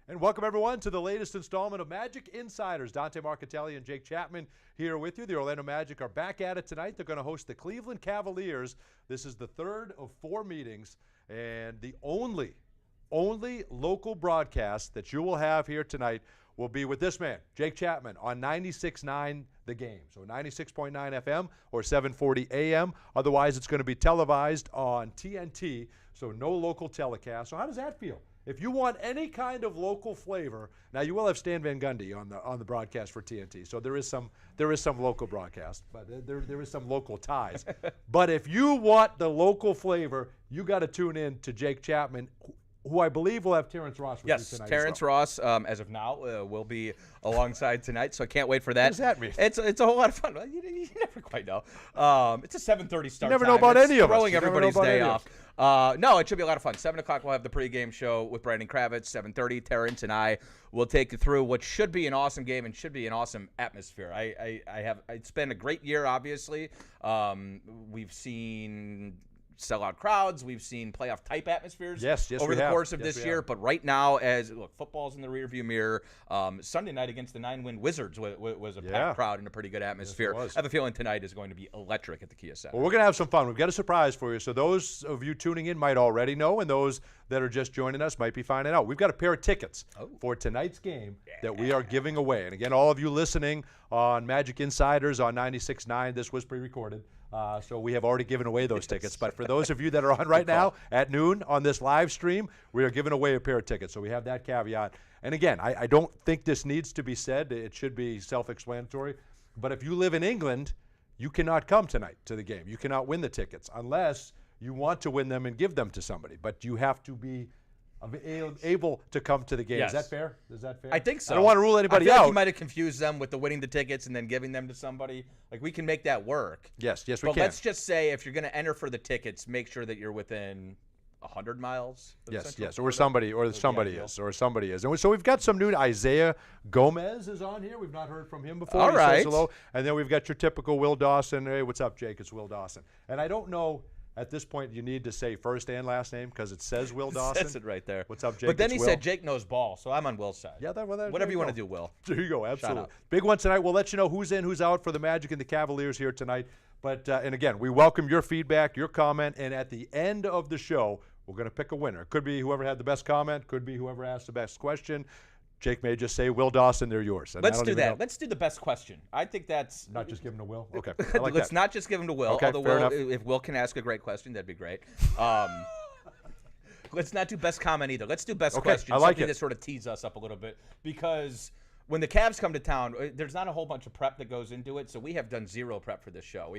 And welcome, everyone, to the latest installment of Magic Insiders. Dante Marchitelli and Jake Chapman here with you. The Orlando Magic are back at it tonight. They're going to host the Cleveland Cavaliers. This is the third of 4 meetings, and the only local broadcast that you will have here tonight will be with this man, Jake Chapman, on 96.9 The Game. So 96.9 FM or 740 AM. Otherwise, it's going to be televised on TNT, so no local telecast. So how does that feel? If you want any kind of local flavor, now you will have Stan Van Gundy on the broadcast for TNT. So there is some local broadcast, but there is some local ties. But if you want the local flavor, you got to tune in to Jake Chapman, who I believe will have Terrence Ross with you tonight. Yes, Terrence Ross, as of now, will be alongside tonight, so I can't wait for that. What does that mean? It's a whole lot of fun. You never quite know. It's a 7:30 start. You never know about any of us. Throwing everybody's day off. No, it should be a lot of fun. 7 o'clock, we'll have the pregame show with Brandon Kravitz. 7:30, Terrence and I will take you through what should be an awesome game and should be an awesome atmosphere. It's been a great year, obviously. We've seen sellout crowds. We've seen playoff-type atmospheres over the course of this year. But right now, football's in the rearview mirror. Sunday night against the 9-win Wizards was a packed crowd and a pretty good atmosphere. Yes, I have a feeling tonight is going to be electric at the Kia Center. Well, we're going to have some fun. We've got a surprise for you. So those of you tuning in might already know, and those that are just joining us might be finding out. We've got a pair of tickets for tonight's game that we are giving away. And again, all of you listening on Magic Insiders on 96.9, this was pre-recorded. So we have already given away those tickets. But for those of you that are on right now at noon on this live stream, we are giving away a pair of tickets. So we have that caveat. And again, I don't think this needs to be said. It should be self-explanatory. But if you live in England, you cannot come tonight to the game. You cannot win the tickets unless you want to win them and give them to somebody. But you have to be able to come to the game. Yes. Is that fair? Is that fair? I think so. I don't want to rule anybody I feel out. Like you might have confused them with the winning the tickets and then giving them to somebody. Like, we can make that work. Yes, we but can. Let's just say if you're going to enter for the tickets, make sure that you're within 100 miles. Yes, or somebody is. And so we've got some new. Isaiah Gomez is on here. We've not heard from him before. All He right. says hello. And then we've got your typical Will Dawson. Hey, what's up, Jake? It's Will Dawson. And I don't know. At this point, you need to say first and last name because it says Will Dawson. It says it right there. What's up, Jake? But then it's he Will. said Jake knows ball, so I'm on Will's side. Yeah, whatever you want to do, Will. There you go, absolutely. Shout out. Big one tonight. We'll let you know who's in, who's out for the Magic and the Cavaliers here tonight. But and again, we welcome your feedback, your comment, and at the end of the show, we're going to pick a winner. It could be whoever had the best comment, could be whoever asked the best question. Jake may just say, Will Dawson, they're yours. And Let's do that. Let's do the best question. I think that's... Not just give him to Will? Okay, I like Let's that. not just give him to Will, Okay, although if Will can ask a great question, that'd be great. Let's not do best comment either. Let's do best question. I like something it. that sort of tease us up a little bit. Because when the Cavs come to town, there's not a whole bunch of prep that goes into it, so we have done zero prep for this show.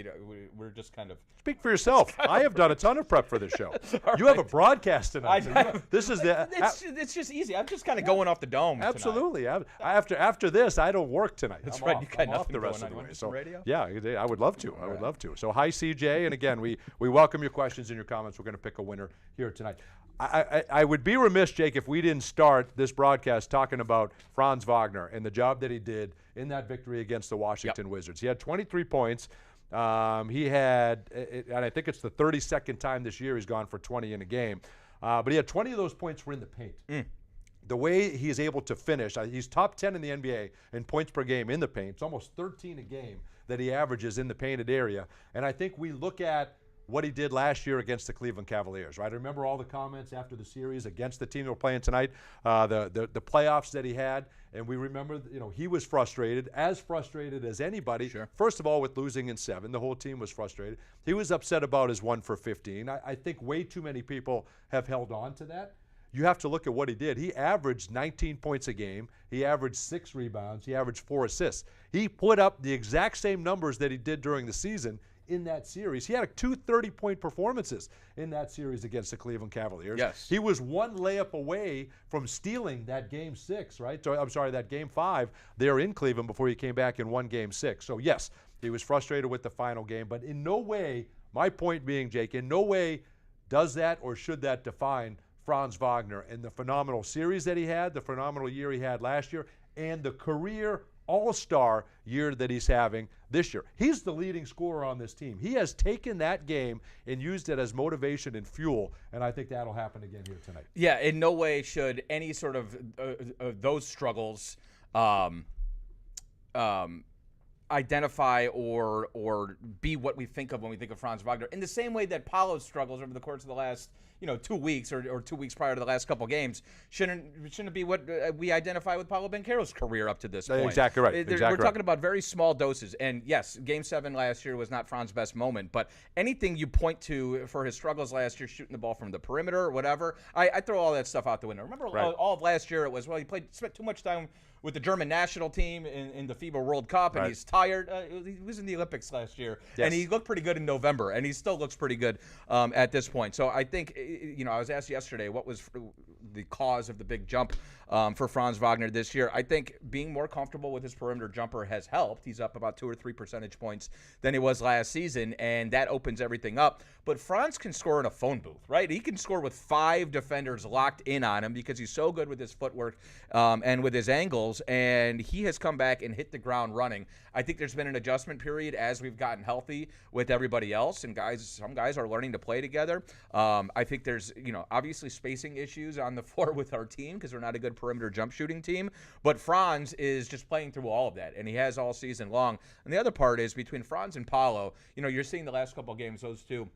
We're just kind of... Speak for yourself. I have done a ton of prep for this show. You have a broadcast tonight. This is the... It's just easy. I'm just kind of going off the dome Absolutely. After this, I don't work tonight. That's I'm right. off. You got I'm off nothing the rest going of the on. way. You want So radio? yeah, I would love to. I would love to. So hi, CJ, and again, we welcome your questions and your comments. We're going to pick a winner here tonight. I would be remiss, Jake, if we didn't start this broadcast talking about Franz Wagner and the job that he did in that victory against the Washington Wizards. He had 23 points. He had, and I think it's the 32nd time this year he's gone for 20 in a game. But he had 20 of those points were in the paint. The way he is able to finish, he's top 10 in the NBA in points per game in the paint. It's almost 13 a game that he averages in the painted area. And I think we look at what he did last year against the Cleveland Cavaliers, right? I remember all the comments after the series against the team that we're playing tonight, the playoffs that he had, and we remember, he was frustrated as anybody. Sure. First of all, with losing in 7, the whole team was frustrated. He was upset about his 1 for 15. I think way too many people have held on to that. You have to look at what he did. He averaged 19 points a game. He averaged 6 rebounds. He averaged 4 assists. He put up the exact same numbers that he did during the season in that series. He had 2 30-point performances in that series against the Cleveland Cavaliers. Yes. He was 1 layup away from stealing that Game 6, right? That Game 5 there in Cleveland before he came back and won Game 6. So, yes, he was frustrated with the final game, but in no way, my point being, Jake, in no way does that or should that define Franz Wagner and the phenomenal series that he had, the phenomenal year he had last year, and the career all-star year that he's having this year. He's the leading scorer on this team. He has taken that game and used it as motivation and fuel, and I think that'll happen again here tonight. Yeah, in no way should any sort of those struggles identify or be what we think of when we think of Franz Wagner. In the same way that Paulo's struggles over the course of the last 2 weeks or 2 weeks prior to the last couple games shouldn't be what we identify with Paulo Banchero's career up to this point. Exactly right. We're talking about very small doses. And yes, Game 7 last year was not Franz's best moment, but anything you point to for his struggles last year, shooting the ball from the perimeter or whatever, I throw all that stuff out the window. Remember all of last year it was, well, he spent too much time with the German national team in the FIBA World Cup, and he's tired. He was in the Olympics last year, and he looked pretty good in November, and he still looks pretty good at this point. So I think, I was asked yesterday what was the cause of the big jump for Franz Wagner this year. I think being more comfortable with his perimeter jumper has helped. He's up about 2 or 3 percentage points than he was last season, and that opens everything up. But Franz can score in a phone booth, right? He can score with 5 defenders locked in on him because he's so good with his footwork and with his angles, and he has come back and hit the ground running. I think there's been an adjustment period as we've gotten healthy with everybody else, and some guys are learning to play together. I think there's, obviously spacing issues on the floor with our team because we're not a good perimeter jump shooting team, but Franz is just playing through all of that, and he has all season long. And the other part is between Franz and Paulo, you're seeing the last couple of games, those two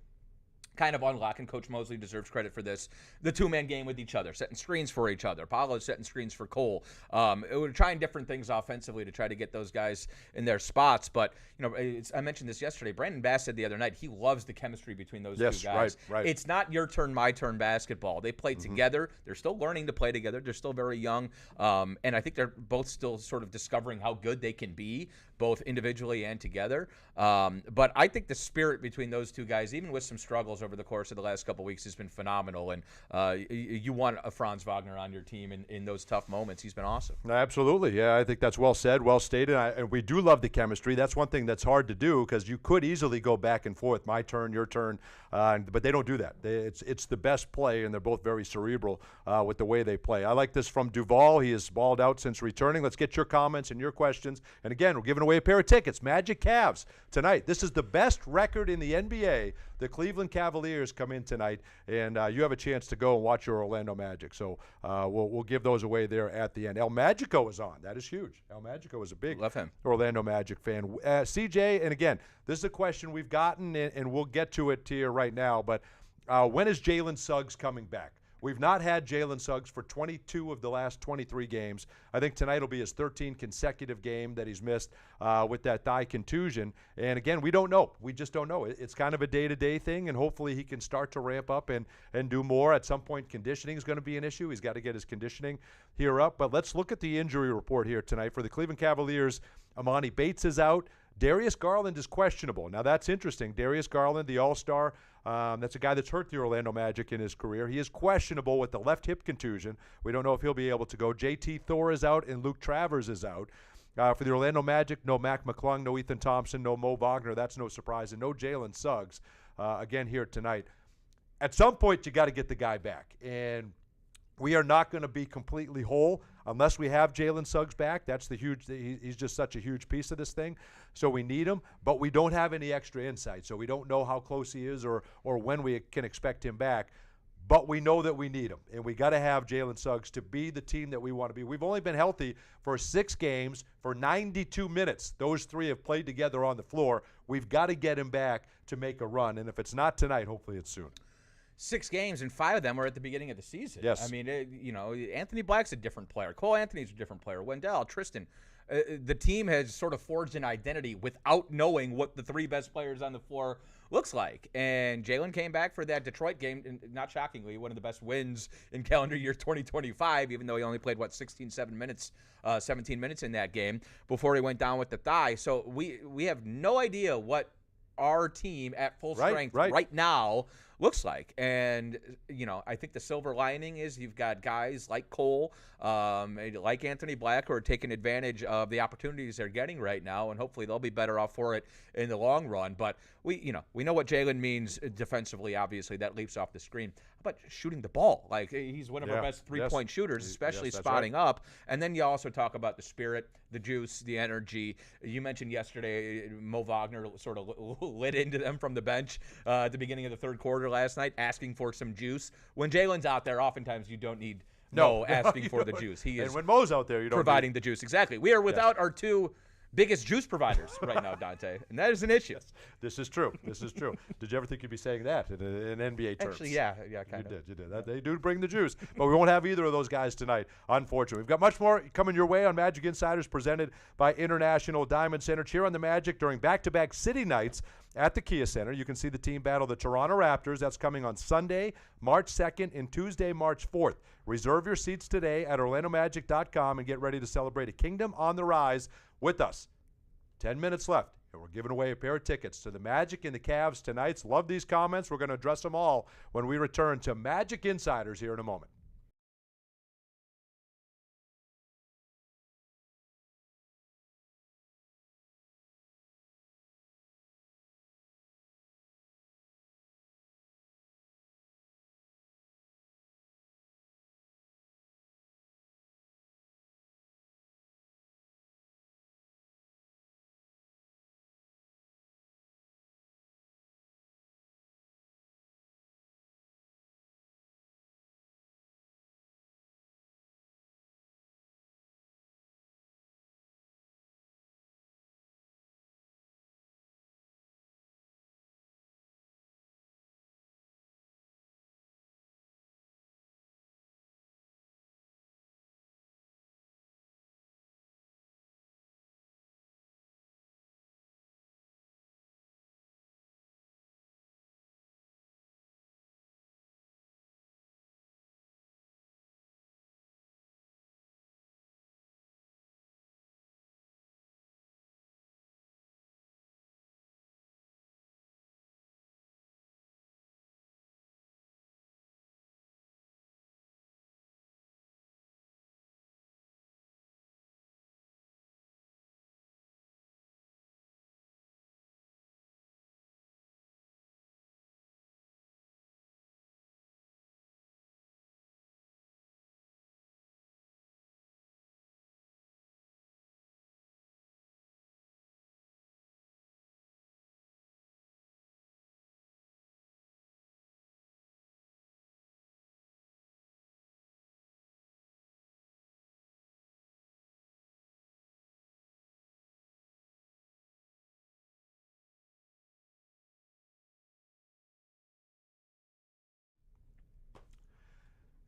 kind of unlock, and Coach Mosley deserves credit for this, the two-man game with each other, setting screens for each other. Paulo's setting screens for Cole. We're trying different things offensively to try to get those guys in their spots. But, I mentioned this yesterday. Brandon Bass said the other night he loves the chemistry between those two guys. Right. It's not your turn, my turn basketball. They play together. They're still learning to play together. They're still very young. And I think they're both still sort of discovering how good they can be, both individually and together. But I think the spirit between those two guys, even with some struggles over the course of the last couple of weeks, has been phenomenal. And you want a Franz Wagner on your team in those tough moments. He's been awesome. Absolutely. Yeah, I think that's well said, well stated. And we do love the chemistry. That's one thing that's hard to do because you could easily go back and forth, my turn, your turn, but they don't do that. It's the best play, and they're both very cerebral with the way they play. I like this from Duval. He has balled out since returning. Let's get your comments and your questions. And again, we're giving away a pair of tickets. Magic Cavs tonight. This is the best record in the NBA. The Cleveland Cavaliers come in tonight, and you have a chance to go and watch your Orlando Magic. So we'll give those away there at the end. El Magico is on. That is huge. El Magico is a big Orlando Magic fan. CJ, and again, this is a question we've gotten, and we'll get to it here right now, but when is Jalen Suggs coming back? We've not had Jalen Suggs for 22 of the last 23 games. I think tonight will be his 13th consecutive game that he's missed with that thigh contusion. And again, we don't know. We just don't know. It's kind of a day-to-day thing, and hopefully he can start to ramp up and do more. At some point, conditioning is going to be an issue. He's got to get his conditioning here up. But let's look at the injury report here tonight. For the Cleveland Cavaliers, Amani Bates is out. Darius Garland is questionable. Now, that's interesting. Darius Garland, the all-star, that's a guy that's hurt the Orlando Magic in his career. He is questionable with the left hip contusion. We don't know if he'll be able to go. J.T. Thor is out, and Luke Travers is out. For the Orlando Magic, no Mac McClung, no Ethan Thompson, no Mo Wagner. That's no surprise. And no Jalen Suggs, again, here tonight. At some point, you got to get the guy back. And we are not going to be completely whole unless we have Jalen Suggs back. That's the huge. He's just such a huge piece of this thing. So we need him, but we don't have any extra insight. So we don't know how close he is or when we can expect him back. But we know that we need him, and we got to have Jalen Suggs to be the team that we want to be. We've only been healthy for 6 games for 92 minutes. Those 3 have played together on the floor. We've got to get him back to make a run, and if it's not tonight, hopefully it's soon. 6 games, and 5 of them were at the beginning of the season. Yes. I mean, Anthony Black's a different player. Cole Anthony's a different player. Wendell, Tristan. The team has sort of forged an identity without knowing what the 3 best players on the floor looks like. And Jalen came back for that Detroit game, and not shockingly, one of the best wins in calendar year 2025, even though he only played, 17 minutes in that game before he went down with the thigh. So we have no idea what our team at full strength right now looks like. And, I think the silver lining is you've got guys like Cole, like Anthony Black, who are taking advantage of the opportunities they're getting right now, and hopefully they'll be better off for it in the long run. But we know what Jalen means defensively. Obviously, that leaps off the screen. How about shooting the ball? Like, he's one of our best three-point shooters, especially spotting up. And then you also talk about the spirit, the juice, the energy. You mentioned yesterday Mo Wagner sort of lit into them from the bench at the beginning of the third quarter last night, asking for some juice. When Jalen's out there, oftentimes you don't need Mo asking for the juice. He is, and when Mo's out there, you don't providing the juice. Exactly. We are without our two biggest juice providers right now, Dante, and that is an issue. Yes, this is true. This is true. Did you ever think you'd be saying that in NBA terms? Actually, yeah, kind of. You did. They do bring the juice, but we won't have either of those guys tonight, unfortunately. We've got much more coming your way on Magic Insiders, presented by International Diamond Center. Cheer on the Magic during back-to-back city nights at the Kia Center. You can see the team battle the Toronto Raptors. That's coming on Sunday, March 2nd, and Tuesday, March 4th. Reserve your seats today at OrlandoMagic.com and get ready to celebrate a kingdom on the rise with us. 10 minutes left, and we're giving away a pair of tickets to the Magic and the Cavs tonight. Love these comments. We're going to address them all when we return to Magic Insiders here in a moment.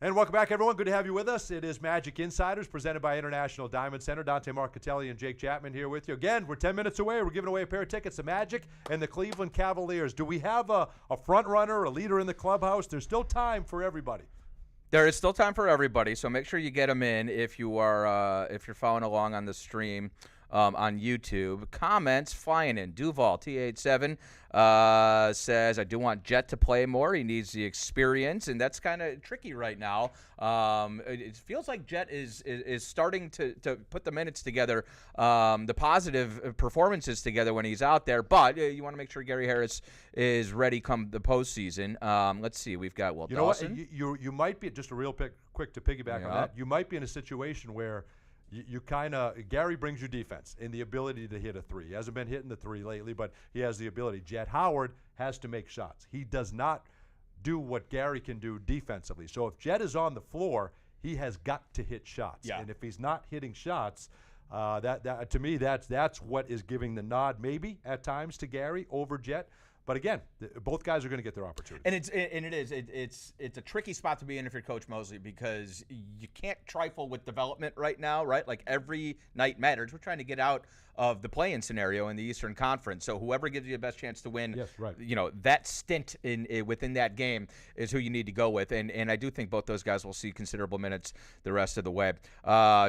And welcome back, everyone. Good to have you with us. It is Magic Insiders, presented by International Diamond Center. Dante Marcatelli and Jake Chapman here with you. Again, we're 10 minutes away. We're giving away a pair of tickets to Magic and the Cleveland Cavaliers. Do we have a front runner, a leader in the clubhouse? There's still time for everybody. There is still time for everybody, so make sure you get them in if you're following along on the stream. On YouTube. Comments flying in. Duval, T87, says, I do want Jet to play more. He needs the experience, and that's kind of tricky right now. It feels like Jet is starting to put the minutes together, the positive performances together when he's out there, but you want to make sure Gary Harris is ready come the postseason. Let's see. We've got, you Dawson. know what? You might be, just a real quick to piggyback on that, you might be in a situation where you kind of, Gary brings you defense and the ability to hit a three. He hasn't been hitting the three lately, but he has the ability. Jet Howard has to make shots. He does not do what Gary can do defensively. So if Jet is on the floor, he has got to hit shots. Yeah. And if he's not hitting shots, that to me, that's what is giving the nod maybe at times to Gary over Jet. But again, both guys are going to get their opportunity. And it's a tricky spot to be in if you're Coach Mosley, because you can't trifle with development right now, right? Like every night matters. We're trying to get out of the play-in scenario in the Eastern Conference. So whoever gives you the best chance to win, Yes, right. That stint within that game is who you need to go with. And I do think both those guys will see considerable minutes the rest of the way.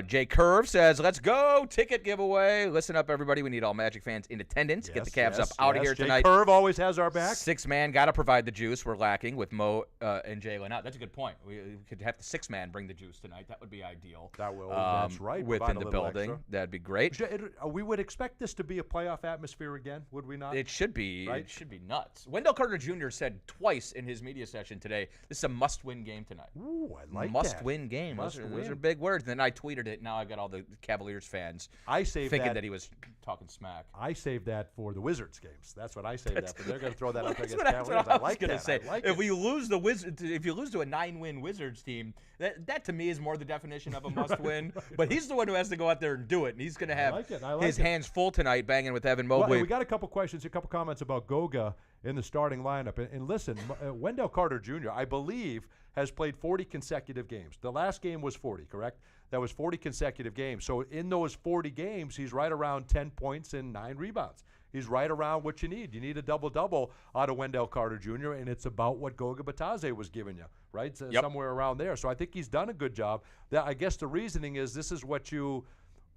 Jay Curve says, let's go, ticket giveaway. Listen up, everybody. We need all Magic fans in attendance. Get the Cavs up out of here Jay tonight. Curve always has our back. 6-man, got to provide the juice. We're lacking with Mo and Jalen out. That's a good point. We could have the 6-man bring the juice tonight. That would be ideal. That's right. Within the building. Extra. That'd be great. We would expect this to be a playoff atmosphere again, would we not? It should be. Right? It should be nuts. Wendell Carter Jr. said twice in his media session today, this is a must-win game tonight. Ooh, I like that. Must-win game. Those are big words. And then I tweeted it. Now I got all the Cavaliers fans thinking that he was talking smack. I saved that for the Wizards games. That's what I saved that for. They're going to throw that up against That's Cavaliers. what I like that. Say. I like if you lose to a 9-win Wizards team, that to me is more the definition of a must-win. But he's the one who has to go out there and do it, and he's going to have his hands full tonight, banging with Evan Mobley. Well, we got a couple questions, a couple comments about Goga in the starting lineup. And listen, Wendell Carter Jr., I believe, has played 40 consecutive games. The last game was 40, correct? That was 40 consecutive games. So in those 40 games, he's right around 10 points and 9 rebounds. He's right around what you need. You need a double-double out of Wendell Carter Jr., and it's about what Goga Batadze was giving you, right? So somewhere around there. So I think he's done a good job. I guess the reasoning is this is what you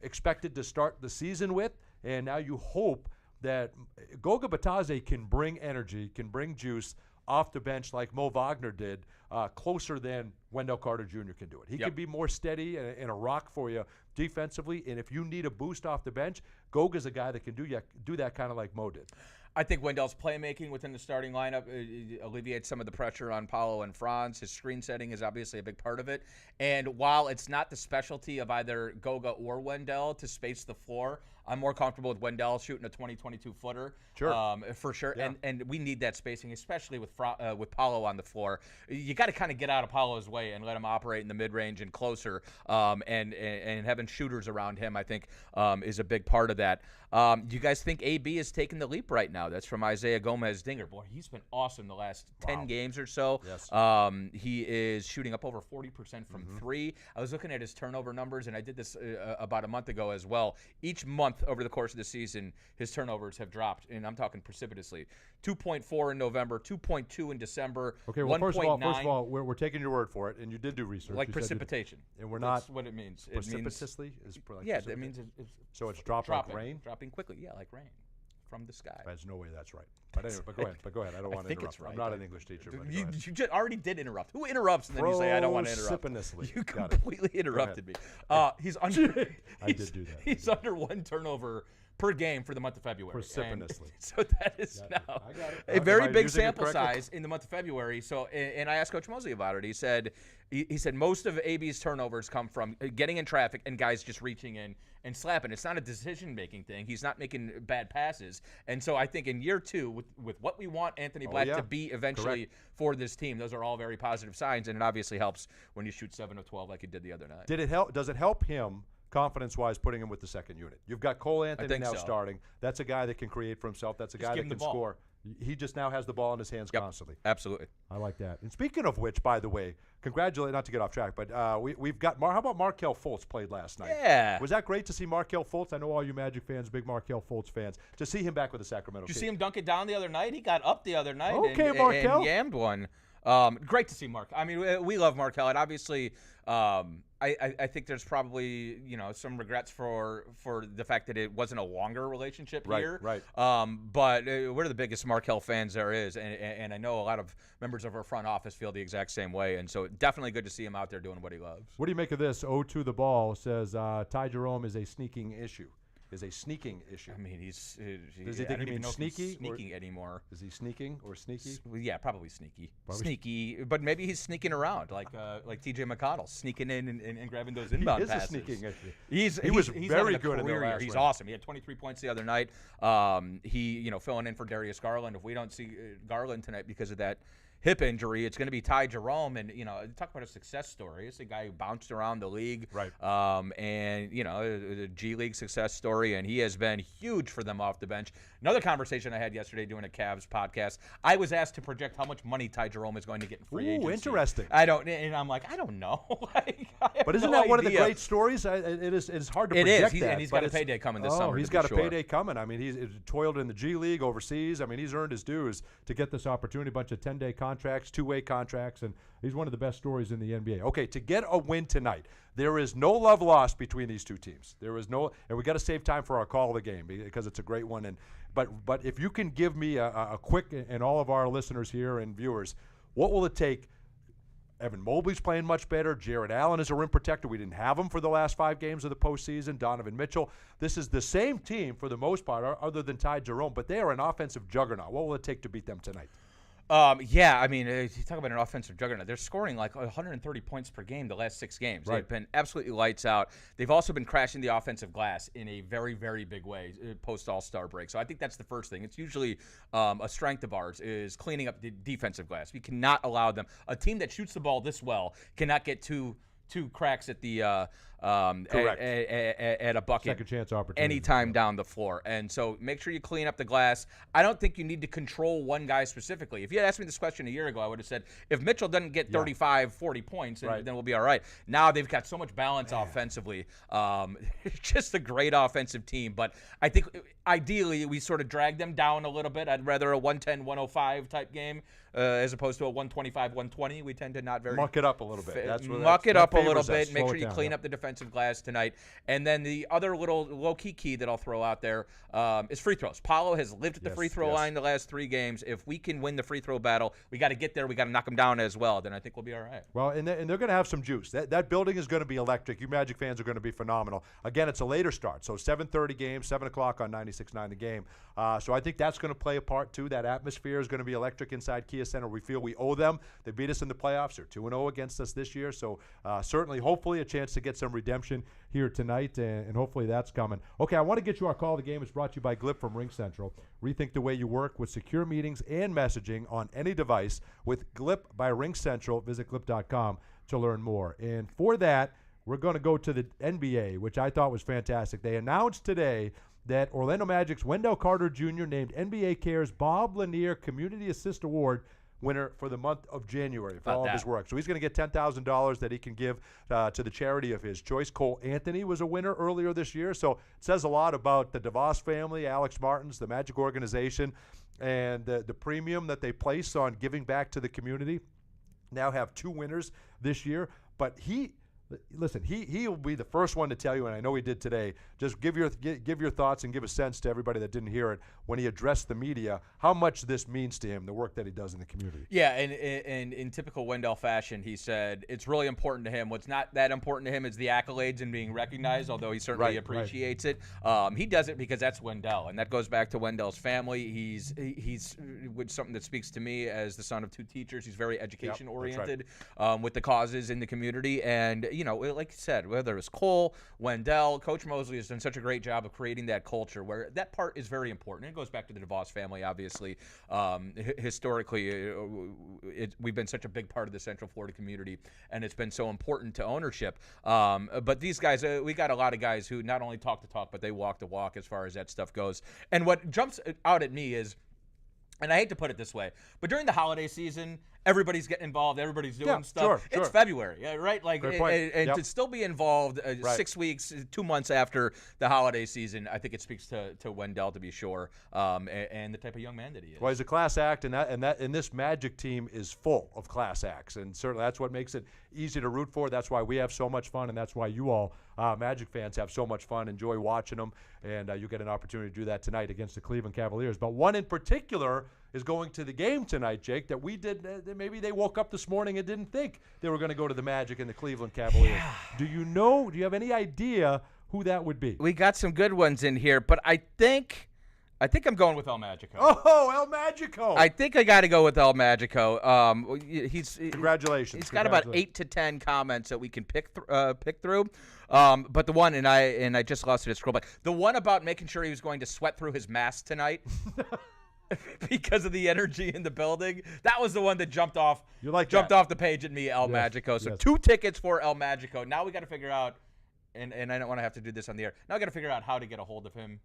expected to start the season with, and now you hope that Goga Batadze can bring energy, can bring juice off the bench like Mo Wagner did, closer than Wendell Carter Jr. can do it. He can be more steady and a rock for you defensively, and if you need a boost off the bench, Goga's a guy that can do that kind of like Mo did. I think Wendell's playmaking within the starting lineup alleviates some of the pressure on Paolo and Franz. His screen setting is obviously a big part of it. And while it's not the specialty of either Goga or Wendell to space the floor, I'm more comfortable with Wendell shooting a 20-22 footer. Sure. For sure. Yeah. And we need that spacing, especially with Paolo on the floor. You got to kind of get out of Paolo's way and let him operate in the mid-range and closer. And having shooters around him, I think, is a big part of that. Do you guys think AB is taking the leap right now? That's from Isaiah Gomez-Dinger. Boy, he's been awesome the last 10 games or so. Yes. He is shooting up over 40% from three. I was looking at his turnover numbers, and I did this about a month ago as well. Each month over the course of the season, his turnovers have dropped, and I'm talking precipitously. 2.4 in November, 2.2 in December. Okay, well, first of all, we're taking your word for it, and you did do research. Like precipitation. And we're not. That's what it means. Precipitously? It means it's so it's dropping like rain? Dropping quickly, yeah, like rain from the sky. There's no way that's right. But anyway, go ahead. I don't want to interrupt. Right. I'm not an English teacher. But you just already did interrupt. Who interrupts and then you say, I don't want to interrupt? Precipitously. You completely interrupted me. He's under. I did do that. He's under 1 turnover per game for the month of February. Precipitously. So that is now a very big sample size in the month of February. So, and I asked Coach Mosley about it. He said most of AB's turnovers come from getting in traffic and guys just reaching in and slapping. It's not a decision-making thing. He's not making bad passes. And so I think in year 2, with what we want Anthony Black to be eventually for this team, those are all very positive signs, and it obviously helps when you shoot 7 of 12 like he did the other night. Did it help? Does it help him confidence-wise putting him with the second unit? You've got Cole Anthony now starting. That's a guy that can create for himself. That's a guy that can score. He just now has the ball in his hands constantly. Absolutely. I like that. And speaking of which, by the way, not to get off track, but we've got how about Markelle Fultz played last night? Yeah. Was that great to see Markelle Fultz? I know all you Magic fans, big Markelle Fultz fans. To see him back with the Sacramento Kings. Did you see him dunk it down the other night? He got up the other night and Markelle. Yammed one. Great to see Mark. I mean, we love Markelle, and obviously, I think there's probably some regrets for the fact that it wasn't a longer relationship here. Right. But we're the biggest Markelle fans there is, and I know a lot of members of our front office feel the exact same way. And so definitely good to see him out there doing what he loves. What do you make of this? 0-2 the ball says Ty Jerome is a sneaking issue. I mean, does he think he means sneaky? Sneaking anymore? Is he sneaking or sneaky? Yeah, probably sneaky. Sneaky, but maybe he's sneaking around like T.J. McConnell, sneaking in and grabbing those inbound passes. He is a sneaking issue. He was he's very good in the last He's round. awesome. He had 23 points the other night. He filling in for Darius Garland. If we don't see Garland tonight because of that hip injury. It's going to be Ty Jerome, and talk about a success story. It's a guy who bounced around the league, right? And a G League success story, and he has been huge for them off the bench. Another conversation I had yesterday doing a Cavs podcast, I was asked to project how much money Ty Jerome is going to get in free agency. Ooh, interesting. And I'm like, I don't know. But isn't that one of the great stories? It's hard to project that. And he's got a payday coming this summer. He's got a payday coming. I mean, he's toiled in the G League overseas. I mean, he's earned his dues to get this opportunity. A bunch of 10-day contracts, two-way contracts, and he's one of the best stories in the NBA. Okay, to get a win tonight, there is no love lost between these two teams. There is no, and we got to save time for our call of the game because it's a great one. But if you can give me a quick, and all of our listeners here and viewers, what will it take? Evan Mobley's playing much better. Jared Allen is a rim protector. We didn't have him for the last 5 games of the postseason. Donovan Mitchell. This is the same team for the most part, other than Ty Jerome, but they are an offensive juggernaut. What will it take to beat them tonight? Yeah, I mean, you talk about an offensive juggernaut. They're scoring like 130 points per game the last 6 games. Right. They've been absolutely lights out. They've also been crashing the offensive glass in a very, very big way post All-Star break. So I think that's the first thing. It's usually a strength of ours is cleaning up the defensive glass. We cannot allow them. A team that shoots the ball this well cannot get two cracks at the at a bucket second chance opportunity anytime down the floor. And so make sure you clean up the glass. I don't think you need to control one guy specifically. If you had asked me this question a year ago, I would have said if Mitchell doesn't get 35, 40 points, then we'll be all right. Now they've got so much balance offensively. Just a great offensive team. But I think ideally we sort of drag them down a little bit. I'd rather a 110-105 type game as opposed to a 125-120. We tend to not very muck it up a little bit. Muck it up a little bit. Make sure you clean up the defensive glass tonight. And then the other little low-key key that I'll throw out there is free throws. Paulo has lived at the free throw line the last 3 games. If we can win the free throw battle, we got to get there. We got to knock them down as well. Then I think we'll be all right. Well, and they're going to have some juice. That building is going to be electric. You Magic fans are going to be phenomenal. Again, it's a later start, so 7:30 game, 7 o'clock on 96.9 The Game. So I think that's going to play a part too. That atmosphere is going to be electric inside Kia Center. We feel we owe them. They beat us in the playoffs. They're 2-0 against us this year. So certainly, hopefully, a chance to get some redemption here tonight, and hopefully that's coming. Okay, I want to get you our call of the game. It's brought to you by Glip from Ring Central. Rethink the way you work with secure meetings and messaging on any device with Glip by Ring Central. Visit glip.com to learn more. And for that, we're going to go to the NBA, which I thought was fantastic. They announced today that Orlando Magic's Wendell Carter Jr. named NBA Cares Bob Lanier Community Assist Award winner for the month of January for all of his work. So he's going to get $10,000 that he can give to the charity of his choice. Cole Anthony was a winner earlier this year. So it says a lot about the DeVos family, Alex Martins, the Magic organization, and the premium that they place on giving back to the community. Now have 2 winners this year. But he'll be the first one to tell you, and I know he did today, just give your thoughts and give a sense to everybody that didn't hear it when he addressed the media, how much this means to him, the work that he does in the community. Yeah, and in typical Wendell fashion, he said it's really important to him. What's not that important to him is the accolades and being recognized, although he certainly appreciates it. He does it because that's Wendell, and that goes back to Wendell's family. He's with something that speaks to me as the son of 2 teachers. He's very education-oriented with the causes in the community, and like you said, whether it's Cole, Wendell, Coach Mosley has done such a great job of creating that culture where that part is very important. It goes back to the DeVos family, obviously. Historically, we've been such a big part of the Central Florida community, and it's been so important to ownership. But these guys, we got a lot of guys who not only talk the talk, but they walk the walk as far as that stuff goes. And what jumps out at me is, and I hate to put it this way, but during the holiday season, everybody's getting involved. Everybody's doing stuff. Sure. It's February, right? Like, and to still be involved 6 weeks, 2 months after the holiday season, I think it speaks to Wendell, to be sure, and the type of young man that he is. Well, he's a class act, and this Magic team is full of class acts, and certainly that's what makes it easy to root for. That's why we have so much fun, and that's why you all Magic fans have so much fun, enjoy watching them, and you get an opportunity to do that tonight against the Cleveland Cavaliers. But one in particular is going to the game tonight, Jake, that we did. Maybe they woke up this morning and didn't think they were going to go to the Magic and the Cleveland Cavaliers. Yeah. Do you have any idea who that would be? We got some good ones in here, but I think I'm going with El Magico. Oh, El Magico! I think I got to go with El Magico. Congratulations. He's got about 8 to 10 comments that we can pick through. But the one, and I just lost it. Scroll back. The one about making sure he was going to sweat through his mask tonight. because of the energy in the building. That was the one that jumped off off the page at me, El Yes, Magico. So yes. 2 tickets for El Magico. Now we got to figure out, and I don't want to have to do this on the air. Now I got to figure out how to get a hold of him.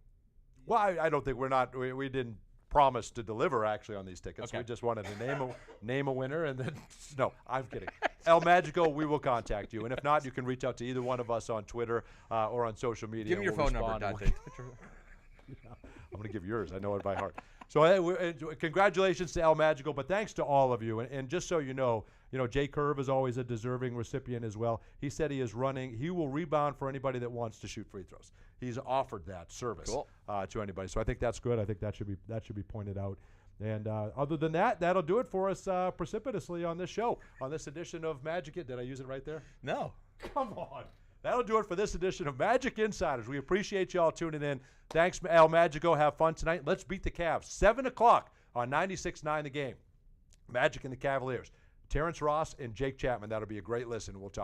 Well, I don't think we didn't promise to deliver actually on these tickets. Okay. We just wanted to name a winner, and then no, I'm kidding. El Magico, we will contact you, and if not, you can reach out to either one of us on Twitter or on social media. Give me your We'll phone number, respond. Dante. I'm going to give yours. I know it by heart. So congratulations to El Magico, but thanks to all of you. And just so you know, Jay Curve is always a deserving recipient as well. He said he will rebound for anybody that wants to shoot free throws. He's offered that service to anybody. So I think that's good. I think that should be pointed out. And other than that, that'll do it for us precipitously on this show, on this edition of Magic It. Did I use it right there? No. Come on. That'll do it for this edition of Magic Insiders. We appreciate you all tuning in. Thanks, El Magico. Have fun tonight. Let's beat the Cavs. 7 o'clock on 96.9 The Game. Magic and the Cavaliers. Terrence Ross and Jake Chapman. That'll be a great listen. We'll talk.